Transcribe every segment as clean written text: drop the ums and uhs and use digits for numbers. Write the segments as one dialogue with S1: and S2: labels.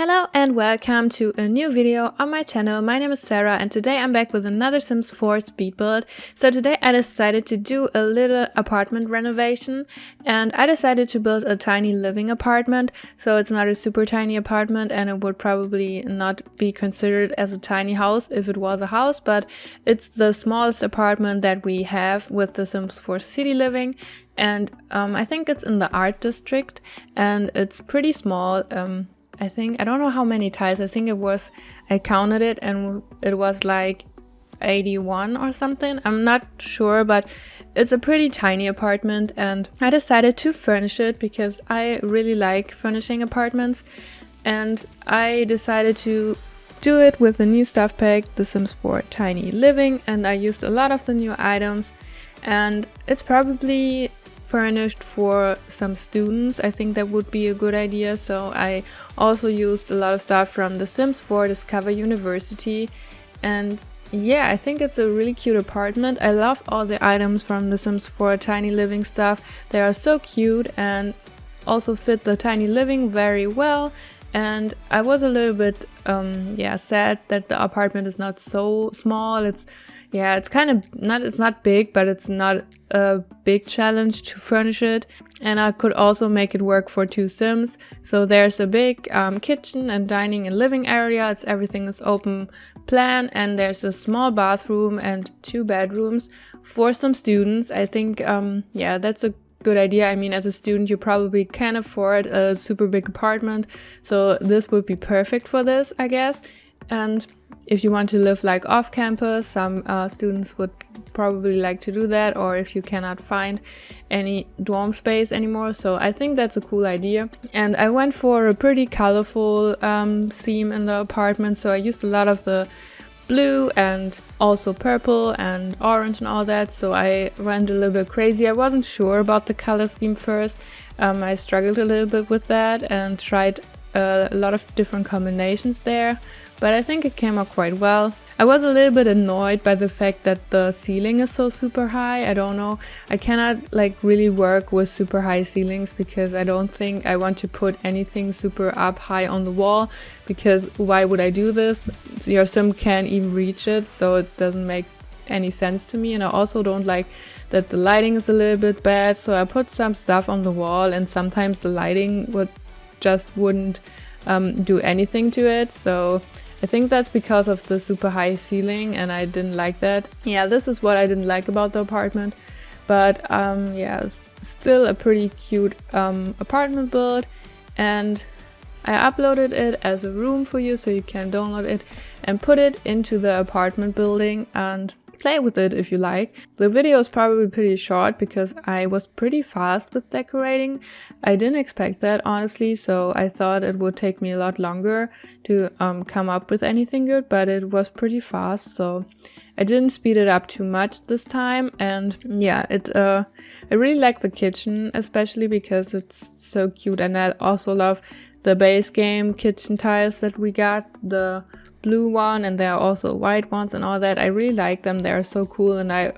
S1: Hello and welcome to a new video on my channel. My name is Sarah and today I'm back with another Sims 4 speed build. So today I decided to do a little apartment renovation and I decided to build a tiny living apartment. So it's not a super tiny apartment and it would probably not be considered as a tiny house if it was a house, but it's the smallest apartment that we have with the Sims 4 city living. And I think it's in the art district and it's pretty small. I don't know how many tiles. I counted it and it was like 81 or something. I'm not sure, but it's a pretty tiny apartment and I decided to furnish it because I really like furnishing apartments. And I decided to do it with a new stuff pack, The Sims 4 Tiny Living, and I used a lot of the new items and it's probably furnished for some students. I think that would be a good idea. So I also used a lot of stuff from The Sims 4 Discover University, and yeah, I think it's a really cute apartment. I love all the items from The Sims 4 Tiny Living stuff. They are so cute and also fit the tiny living very well. And I was a little bit sad that the apartment is not so small. It's kind of not, it's not big, but it's not a big challenge to furnish it. And I could also make it work for 2 Sims. So there's a big kitchen and dining and living area. Everything is open plan, and there's a small bathroom and 2 bedrooms for some students. I think, that's a good idea. I mean, as a student, you probably can afford a super big apartment. So this would be perfect for this, I guess. And if you want to live like off campus, some students would probably like to do that, or if you cannot find any dorm space anymore. So I think that's a cool idea. And I went for a pretty colorful theme in the apartment. So I used a lot of the blue and also purple and orange and all that. So I went a little bit crazy. I wasn't sure about the color scheme first. I struggled a little bit with that and tried a lot of different combinations there, but I think it came out quite well. I was a little bit annoyed by the fact that the ceiling is so super high. I don't know, I cannot really work with super high ceilings because I don't think I want to put anything super up high on the wall, because why would I do this? Your sim can't even reach it, so it doesn't make any sense to me. And I also don't like that the lighting is a little bit bad, so I put some stuff on the wall and sometimes the lighting wouldn't do anything to it. So I think that's because of the super high ceiling and I didn't like that. Yeah, this is what I didn't like about the apartment. But it's still a pretty cute apartment build, and I uploaded it as a room for you so you can download it and put it into the apartment building and play with it if you like. The video is probably pretty short because I was pretty fast with decorating. I didn't expect that, honestly, so I thought it would take me a lot longer to come up with anything good, but it was pretty fast, so I didn't speed it up too much this time. And yeah, I really like the kitchen, especially because it's so cute, and I also love the base game kitchen tiles that we got, the blue one, and there are also white ones and all that. I really like them. They are so cool, and I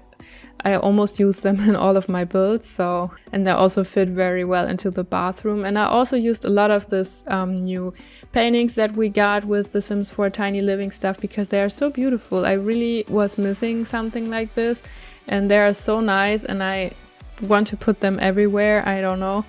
S1: almost use them in all of my builds. And they also fit very well into the bathroom. And I also used a lot of this new paintings that we got with the Sims 4 Tiny Living stuff because they are so beautiful. I really was missing something like this, and they are so nice, and I want to put them everywhere. I don't know.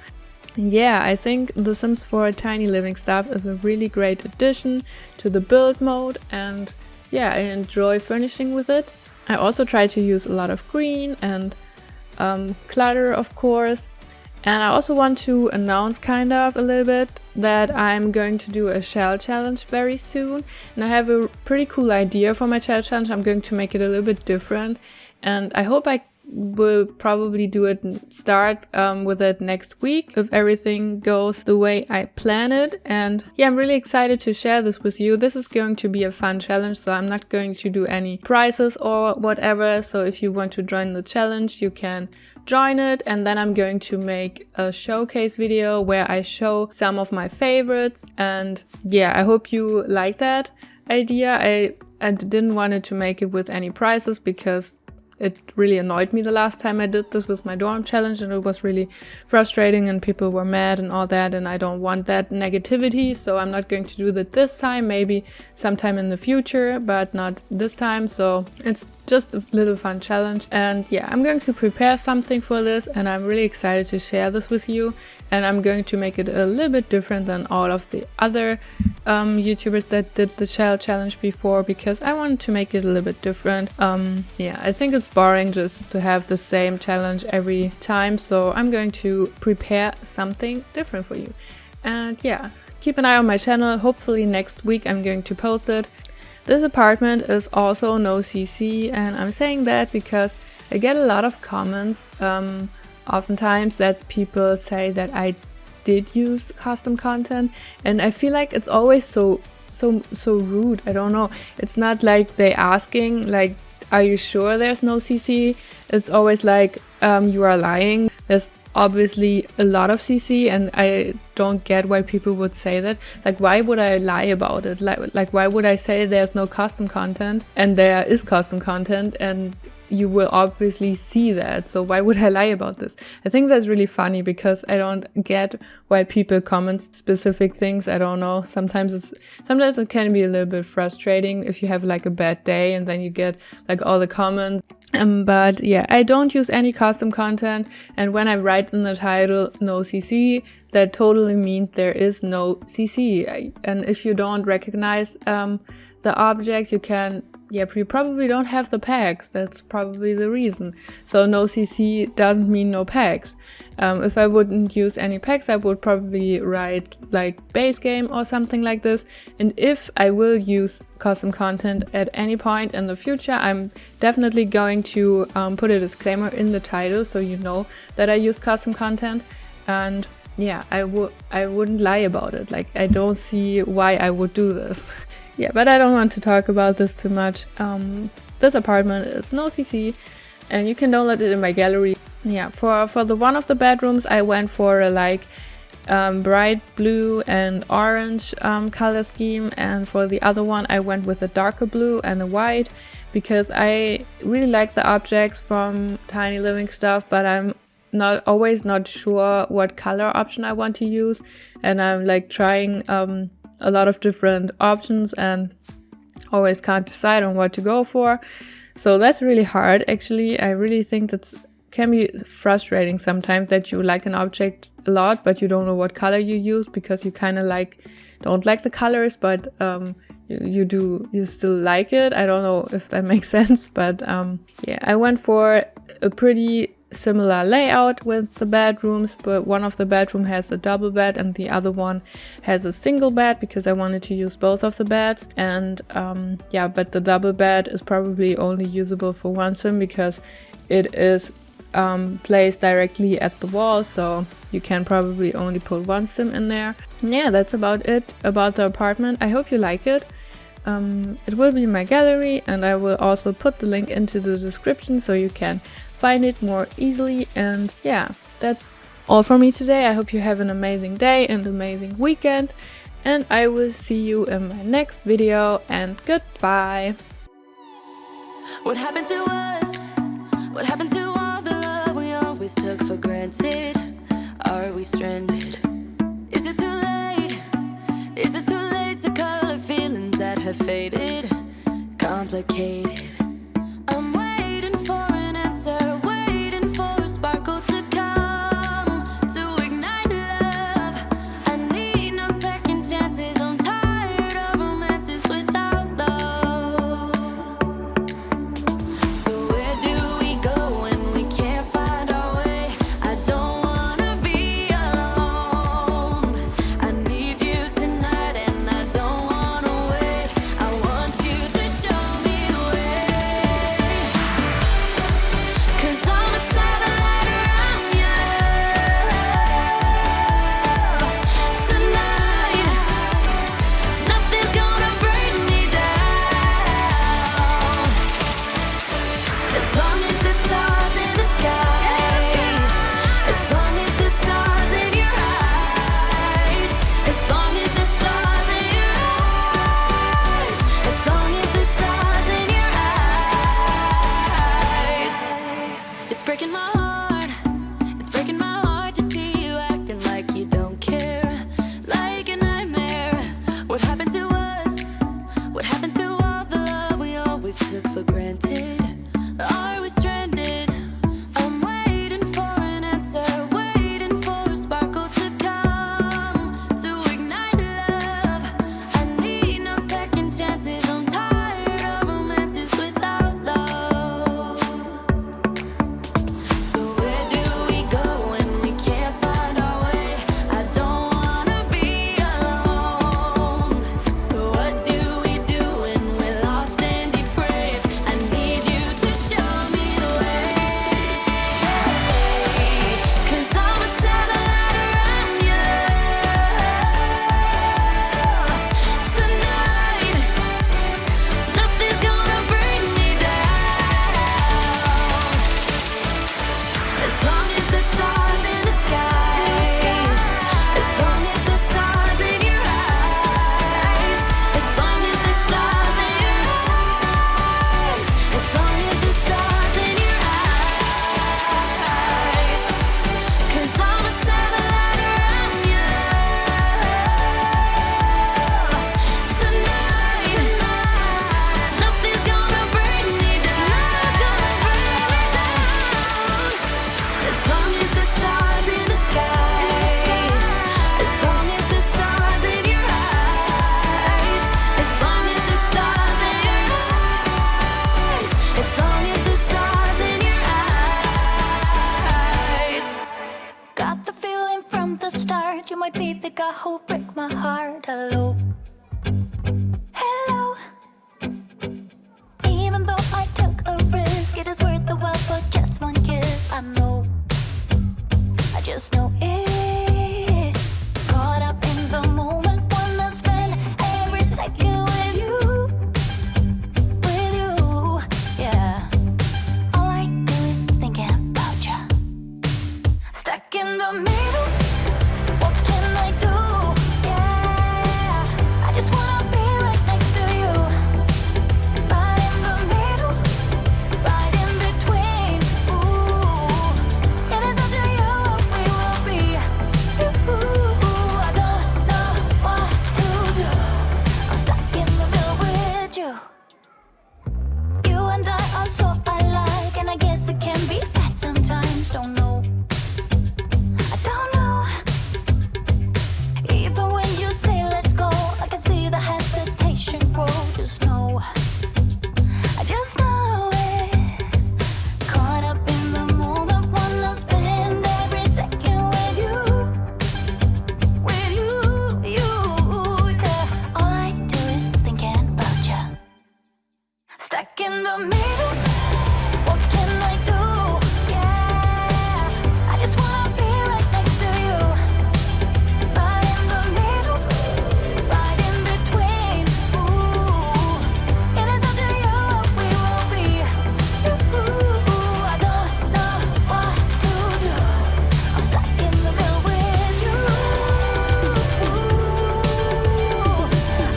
S1: Yeah, I think the Sims 4 Tiny Living stuff is a really great addition to the build mode, and yeah, I enjoy furnishing with it. I also try to use a lot of green and clutter, of course. And I also want to announce kind of a little bit that I'm going to do a shell challenge very soon. And I have a pretty cool idea for my shell challenge. I'm going to make it a little bit different, and I hope I will probably start with it next week if everything goes the way I plan it. And yeah, I'm really excited to share this with you. This is going to be a fun challenge, so I'm not going to do any prizes or whatever. So if you want to join the challenge, you can join it, and then I'm going to make a showcase video where I show some of my favorites. And yeah, I hope you like that idea. I didn't want to make it with any prizes because it really annoyed me the last time I did this with my dorm challenge, and it was really frustrating and people were mad and all that, and I don't want that negativity, so I'm not going to do that this time, maybe sometime in the future, but not this time. So it's just a little fun challenge, and yeah, I'm going to prepare something for this, and I'm really excited to share this with you. And I'm going to make it a little bit different than all of the other YouTubers that did the shell challenge before, because I wanted to make it a little bit different. Yeah, I think it's boring just to have the same challenge every time, so I'm going to prepare something different for you. And yeah, keep an eye on my channel. Hopefully next week I'm going to post it. This apartment is also no CC, and I'm saying that because I get a lot of comments oftentimes that people say that I did use custom content, and I feel like it's always so rude. I don't know. It's not like they asking like, are you sure there's no CC? It's always like, you are lying. There's obviously a lot of CC, and I don't get why people would say that. Like, why would I lie about it? Like why would I say there's no custom content and there is custom content, and you will obviously see that, so why would I lie about this? I think that's really funny because I don't get why people comment specific things. I don't know. Sometimes it can be a little bit frustrating if you have like a bad day and then you get like all the comments. But yeah, I don't use any custom content, and when I write in the title no CC, that totally means there is no CC. And if you don't recognize the object, you probably don't have the packs. That's probably the reason. So no CC doesn't mean no packs. If I wouldn't use any packs, I would probably write like base game or something like this. And if I will use custom content at any point in the future, I'm definitely going to put a disclaimer in the title so you know that I use custom content. And yeah, I wouldn't lie about it. Like, I don't see why I would do this. Yeah, but I don't want to talk about this too much. This apartment is no CC, and you can download it in my gallery. Yeah, for the one of the bedrooms, I went for a like bright blue and orange color scheme, and for the other one, I went with a darker blue and a white, because I really like the objects from Tiny Living Stuff, but I'm always not sure what color option I want to use, and I'm like trying a lot of different options and always can't decide on what to go for. So that's really hard. Actually, I really think that can be frustrating sometimes, that you like an object a lot but you don't know what color you use, because you kind of like don't like the colors, but you still like it. I don't know if that makes sense, but yeah, I went for a pretty similar layout with the bedrooms, but one of the bedroom has a double bed and the other one has a single bed, because I wanted to use both of the beds. And yeah, but the double bed is probably only usable for one sim, because it is placed directly at the wall, so you can probably only put one sim in there. Yeah, that's about it about the apartment. I hope you like it. It will be in my gallery, and I will also put the link into the description so you can find it more easily. And yeah, that's all for me today. I hope you have an amazing day and amazing weekend, and I will see you in my next video, and goodbye.
S2: What happened to us? What happened to all the love we always took for granted? Are we stranded? Is it too late? Is it too late to color feelings that have faded? Complicated. I'm waiting for an answer, waiting for a sparkle to come to ignite love. I need no second chances. I'm tired of romances without love. So where do we go when we can't find our way? I don't wanna be alone. I need you tonight and I don't wanna wait. I want you to show me the way. It's breaking my heart. It's breaking my heart to see you acting like you don't care, like a nightmare. What happened to us? What happened to all the love we always took for granted? Are we stranded? I'm waiting for an answer, waiting for a sparkle to come to ignite love. I need no second chances. I'm tired of romances without love. So where do we go when we can't find our way? I don't wanna be alone. So what do we do when we're lost and depraved? I need you to show me the way. 'Cause I'm a satellite around you tonight. Nothing's gonna bring me down. As long as the stars in the sky, as long as the stars in your eyes, as long as the stars in your eyes, as long as the stars in your eyes. 'Cause I'm a satellite around you tonight. Nothing's gonna bring me down. As long as the stars in the sky, as long as the stars in your eyes, as long as the stars in your eyes, as long as the stars in your eyes. Got the feeling from the start you might be the guy who'll break my heart. Hello, hello. Even though I took a risk, it is worth the while for just one kiss. I know, I just know it. Caught up in the moment, wanna spend every second with you, yeah. All I do is thinking about you. Stuck in the middle, what can I do? Yeah, I just wanna be right next to you. Right in the middle, right in between. Ooh, it is up to you what we will be. Ooh, I don't know what to do. I'm stuck in the middle with you. You and I are so alike, and I guess it can be bad sometimes. Don't know, I don't know. Even when you say let's go, I can see the hesitation grow. Just know, I just know it. Caught up in the moment, wanna spend every second with you, yeah. All I do is thinking about you. Stuck in the middle, what can I do? Yeah, I just wanna be right next to you. Right in the middle, right in between. Ooh, it is up to you what we will be. Ooh, I don't know what to do. I'm stuck in the middle with you.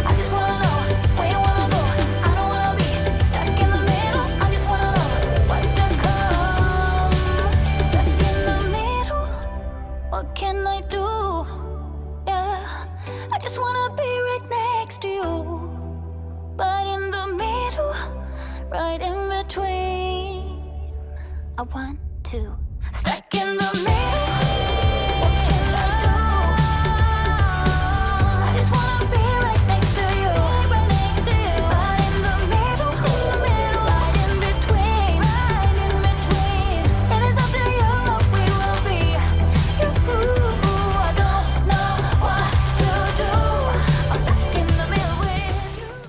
S2: I just wanna know where you wanna go. I don't wanna be stuck in the middle. I just wanna know what's to come. Stuck in the middle, what can I do? Yeah, I just wanna be right next to you. But in the middle, right in between. I want to